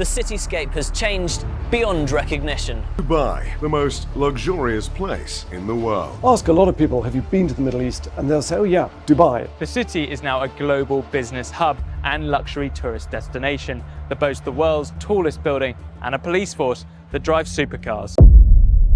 the cityscape has changed beyond recognition. Dubai, the most luxurious place in the world. Ask a lot of people, have you been to the Middle East? And they'll say, oh yeah, Dubai. The city is now a global business hub and luxury tourist destination that boasts the world's tallest building and a police force that drives supercars.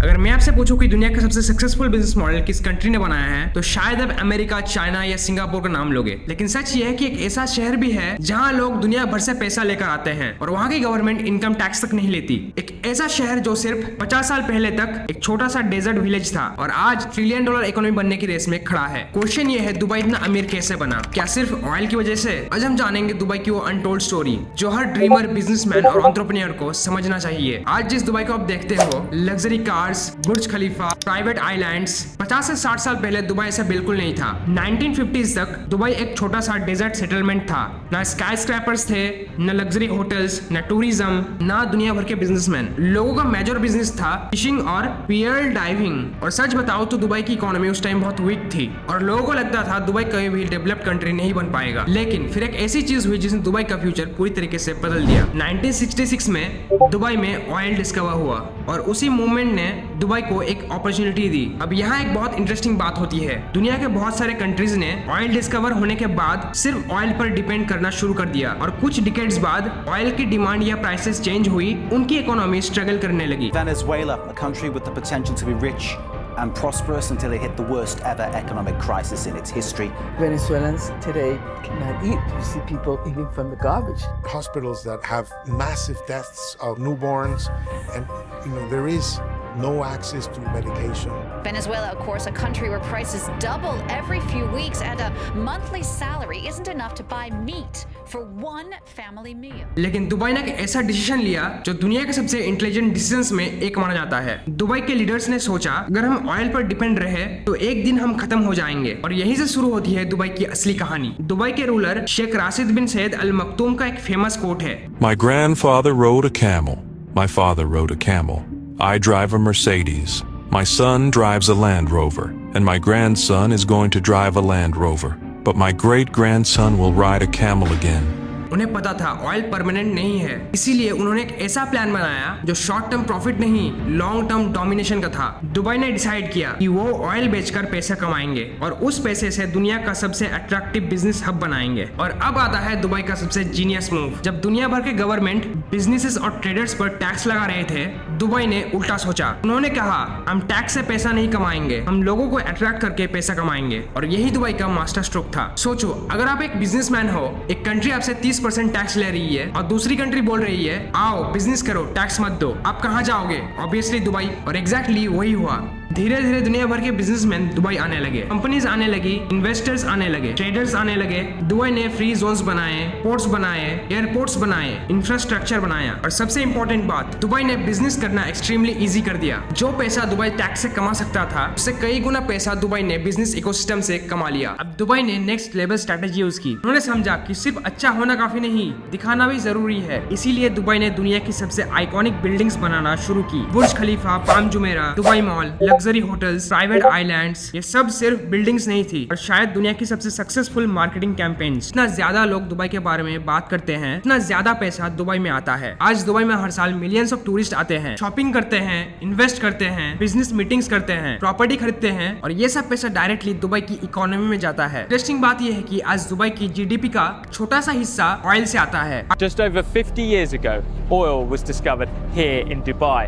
अगर मैं आपसे पूछूं कि दुनिया का सबसे successful business model किस country ने बनाया है तो शायद अब अमेरिका, चाइना या सिंगापुर का नाम लोगे। लेकिन सच ये है कि एक ऐसा शहर भी है जहां लोग दुनिया भर से पैसा लेकर आते हैं और वहां की गवर्नमेंट इनकम टैक्स तक नहीं लेती। एक ऐसा शहर जो सिर्फ 50 साल पहले तक एक छोटा सा डेजर्ट विलेज था और आज $1 ट्रिलियन इकोनॉमी बनने की रेस में खड़ा है। क्वेश्चन ये है, दुबई इतना अमीर कैसे बना? क्या सिर्फ ऑयल की वजह से? आज हम जानेंगे दुबई की वो अनटोल्ड स्टोरी जो हर ड्रीमर, बिजनेसमैन और एंटरप्रेन्योर को समझना चाहिए। आज जिस दुबई को आप देखते हो, लग्जरी कार्स, बुर्ज खलीफा, प्राइवेट आइलैंड्स, 50 से 60 साल पहले दुबई ऐसा बिल्कुल नहीं था। 1950s तक दुबई एक छोटा सा डेजर्ट सेटलमेंट था। ना स्काई स्क्रैपर्स थे, न लग्जरी होटल्स, न टूरिज्म, ना दुनिया भर के बिजनेसमैन। लोगों का मेजर बिजनेस था फिशिंग और पियर डाइविंग। और सच बताओ तो दुबई की इकोनॉमी उस टाइम बहुत वीक थी और लोगों को लगता था दुबई कभी भी डेवलप्ड कंट्री नहीं बन पाएगा। लेकिन फिर एक ऐसी चीज हुई जिसने दुबई का फ्यूचर पूरी तरीके से बदल दिया। 1966 में दुबई में ऑयल डिस्कवर हुआ और उसी मूवमेंट ने दुबई को एक अपॉर्चुनिटी दी। अब यहाँ एक बहुत इंटरेस्टिंग बात होती है, दुनिया के बहुत सारे कंट्रीज ने ऑयल डिस्कवर होने के बाद सिर्फ ऑयल पर डिपेंड करना शुरू कर दिया और कुछ डिकेड्स बाद ऑयल की डिमांड या प्राइसेस चेंज हुई, उनकी इकोनॉमी स्ट्रगल करने लगी। Venezuela, a country with the potential to be rich and prosperous until it hit the worst ever economic crisis in its history. Venezuelans today cannot eat. You see people eating from the garbage. Hospitals that have massive deaths of newborns, and there is no access to medication. Venezuela, of course, a country where prices double every few weeks and a monthly salary isn't enough to buy meat for one family meal. लेकिन Dubai ने एक ऐसा decision लिया जो दुनिया के सबसे intelligent decisions में एक माना जाता है। दुबई के लीडर्स ने सोचा, अगर हम ऑयल पर डिपेंड रहे तो एक दिन हम खत्म हो जाएंगे और यहीं से शुरू होती है दुबई की असली कहानी। दुबई के रूलर शेख राशिद बिन सैयद अल मक्तूम का एक फेमस कोट है, My grandfather rode a camel. My father rode a camel. I drive a Mercedes. My son drives a Land Rover. And my grandson is going to drive a Land Rover. But my great-grandson will ride a camel again. उन्हें पता था oil permanent नहीं है, इसीलिए उन्होंने एक ऐसा plan बनाया जो शॉर्ट टर्म प्रॉफिट नहीं, लॉन्ग टर्म डोमिनेशन का था। दुबई ने डिसाइड किया कि वो ऑयल बेचकर पैसा कमाएंगे और उस पैसे से दुनिया का सबसे अट्रैक्टिव बिजनेस हब बनाएंगे। और अब आता है दुबई का सबसे जीनियस मूव। जब दुनिया भर के गवर्नमेंट बिजनेसेस और ट्रेडर्स पर टैक्स लगा रहे थे, दुबई ने उल्टा सोचा। उन्होंने कहा, हम टैक्स से पैसा नहीं कमाएंगे, हम लोगों को अट्रैक्ट करके पैसा कमाएंगे। और यही दुबई का मास्टर स्ट्रोक था। सोचो, अगर आप एक बिजनेसमैन हो, एक कंट्री आपसे 30% टैक्स ले रही है और दूसरी कंट्री बोल रही है आओ बिजनेस करो, टैक्स मत दो, आप कहां जाओगे? Obviously Dubai. और एग्जैक्टली वही हुआ। धीरे धीरे दुनिया भर के बिजनेसमैन दुबई आने लगे, कंपनीज आने लगी, इन्वेस्टर्स आने लगे, ट्रेडर्स आने लगे। दुबई ने फ्री जोन्स बनाए, पोर्ट्स बनाए, एयरपोर्ट्स बनाए, इंफ्रास्ट्रक्चर बनाया और सबसे इंपॉर्टेंट बात, दुबई ने बिजनेस करना एक्सट्रीमली इजी कर दिया। जो पैसा दुबई टैक्स से कमा सकता था, उससे कई गुना पैसा दुबई ने बिजनेस इकोसिस्टम से कमा लिया। अब दुबई ने नेक्स्ट लेवल स्ट्रेटेजी यूज की। उन्होंने समझा कि सिर्फ अच्छा होना काफी नहीं, दिखाना भी जरूरी है। इसीलिए दुबई ने दुनिया की सबसे आइकॉनिक बिल्डिंग्स बनाना शुरू की। Burj Khalifa, Palm Jumeirah, Dubai mall, luxury hotels, private islands, ये सब सिर्फ बिल्डिंग्स नहीं थी और शायद दुनिया की सबसे सक्सेसफुल मार्केटिंग कैंपेन्स। इतना ज्यादा लोग दुबई के बारे में बात करते हैं, इतना ज्यादा पैसा दुबई में आता है। आज दुबई में हर साल मिलियंस ऑफ टूरिस्ट आते हैं, शॉपिंग करते हैं, इन्वेस्ट करते हैं, बिजनेस मीटिंग्स करते हैं, प्रॉपर्टी खरीदते हैं और ये सब पैसा डायरेक्टली दुबई की इकोनॉमी में जाता है। इंटरेस्टिंग बात ये है कि आज दुबई की जीडीपी का छोटा सा हिस्सा ऑयल से आता है। Just over 50 years ago, oil was discovered here in Dubai.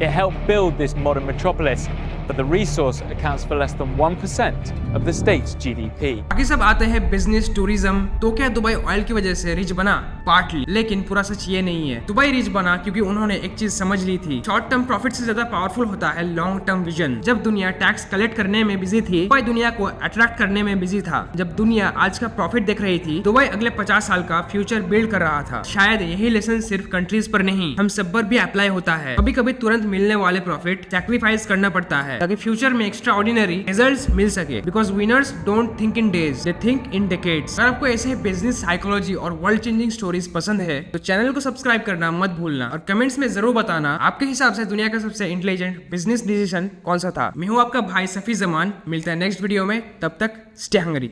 It helped build this modern metropolis, but the resource accounts for less than 1% of the state's GDP. बाकी सब आते हैं बिजनेस, टूरिज्म। तो क्या दुबई ऑयल की वजह से rich बना? पार्टली, लेकिन पूरा सच ये नहीं है। दुबई रिच बना क्योंकि उन्होंने एक चीज समझ ली थी, शॉर्ट टर्म प्रॉफिट से ज्यादा पावरफुल होता है लॉन्ग टर्म विजन। जब दुनिया टैक्स कलेक्ट करने में बिजी थी, दुबई दुनिया को अट्रैक्ट करने में बिजी था। जब दुनिया आज का प्रॉफिट देख रही थी, दुबई अगले 50 साल का फ्यूचर बिल्ड कर रहा था। शायद यही लेसन सिर्फ कंट्रीज पर नहीं, हम सब पर भी अप्लाई होता है। कभी कभी तुरंत मिलने वाले प्रॉफिट सैक्रिफाइस करना पड़ता है ताकि फ्यूचर में एक्स्ट्रा ऑर्डिनरी रिजल्ट्स मिल सके। Because winners don't think in days, they think in decades. अगर आपको ऐसे बिजनेस साइकोलॉजी और वर्ल्ड चेंजिंग स्टोरीज पसंद है तो चैनल को सब्सक्राइब करना मत भूलना और कमेंट्स में जरूर बताना आपके हिसाब से दुनिया का सबसे इंटेलिजेंट बिजनेस डिसीजन कौन सा था। मैं हूँ आपका भाई सफी जमान, मिलता है नेक्स्ट वीडियो में, तब तक स्टे हंगरी।